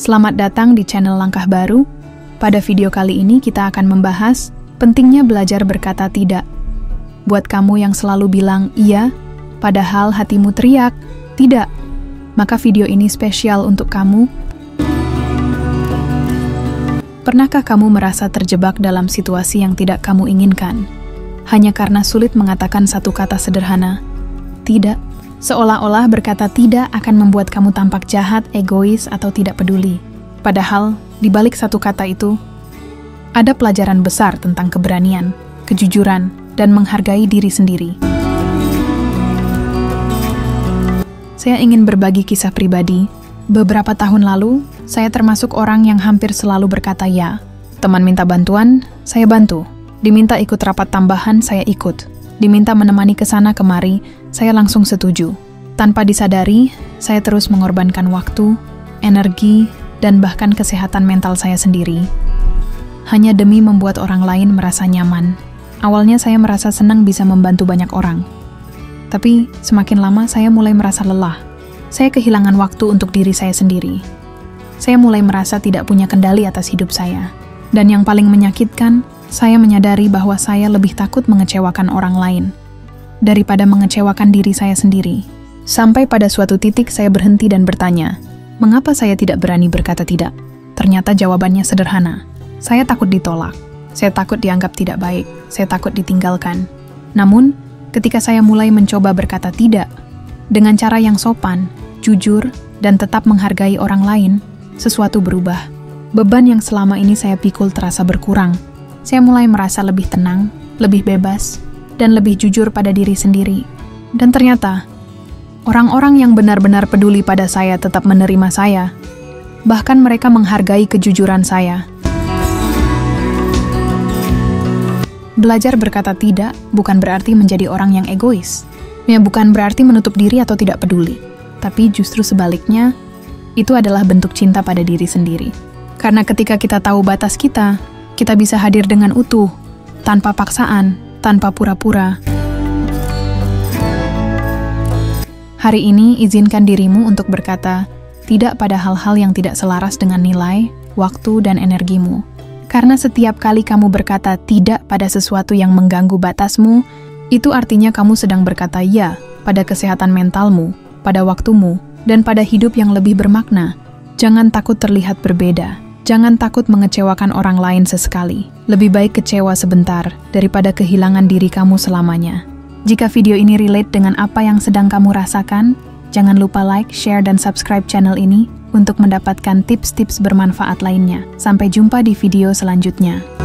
Selamat datang di channel Langkah Baru. Pada video kali ini kita akan membahas pentingnya belajar berkata tidak. Buat kamu yang selalu bilang iya, padahal hatimu teriak tidak, maka video ini spesial untuk kamu. Pernahkah kamu merasa terjebak dalam situasi yang tidak kamu inginkan? Hanya karena sulit mengatakan satu kata sederhana, tidak. Seolah-olah berkata tidak akan membuat kamu tampak jahat, egois, atau tidak peduli. Padahal, di balik satu kata itu, ada pelajaran besar tentang keberanian, kejujuran, dan menghargai diri sendiri. Saya ingin berbagi kisah pribadi. Beberapa tahun lalu, saya termasuk orang yang hampir selalu berkata ya. Teman minta bantuan, saya bantu. Diminta ikut rapat tambahan, saya ikut. Diminta menemani ke sana kemari, saya langsung setuju. Tanpa disadari, saya terus mengorbankan waktu, energi, dan bahkan kesehatan mental saya sendiri. Hanya demi membuat orang lain merasa nyaman. Awalnya saya merasa senang bisa membantu banyak orang. Tapi semakin lama saya mulai merasa lelah. Saya kehilangan waktu untuk diri saya sendiri. Saya mulai merasa tidak punya kendali atas hidup saya. Dan yang paling menyakitkan, saya menyadari bahwa saya lebih takut mengecewakan orang lain daripada mengecewakan diri saya sendiri. Sampai pada suatu titik saya berhenti dan bertanya, mengapa saya tidak berani berkata tidak? Ternyata jawabannya sederhana. Saya takut ditolak. Saya takut dianggap tidak baik. Saya takut ditinggalkan. Namun, ketika saya mulai mencoba berkata tidak, dengan cara yang sopan, jujur, dan tetap menghargai orang lain, sesuatu berubah. Beban yang selama ini saya pikul terasa berkurang. Saya mulai merasa lebih tenang, lebih bebas, dan lebih jujur pada diri sendiri. Dan ternyata, orang-orang yang benar-benar peduli pada saya tetap menerima saya. Bahkan mereka menghargai kejujuran saya. Belajar berkata tidak bukan berarti menjadi orang yang egois. Ya, bukan berarti menutup diri atau tidak peduli. Tapi justru sebaliknya, itu adalah bentuk cinta pada diri sendiri. Karena ketika kita tahu batas kita bisa hadir dengan utuh, tanpa paksaan, tanpa pura-pura. Hari ini, izinkan dirimu untuk berkata tidak pada hal-hal yang tidak selaras dengan nilai, waktu, dan energimu. Karena setiap kali kamu berkata tidak pada sesuatu yang mengganggu batasmu, itu artinya kamu sedang berkata ya pada kesehatan mentalmu, pada waktumu, dan pada hidup yang lebih bermakna. Jangan takut terlihat berbeda. Jangan takut mengecewakan orang lain sesekali. Lebih baik kecewa sebentar daripada kehilangan diri kamu selamanya. Jika video ini relate dengan apa yang sedang kamu rasakan, jangan lupa like, share, dan subscribe channel ini untuk mendapatkan tips-tips bermanfaat lainnya. Sampai jumpa di video selanjutnya.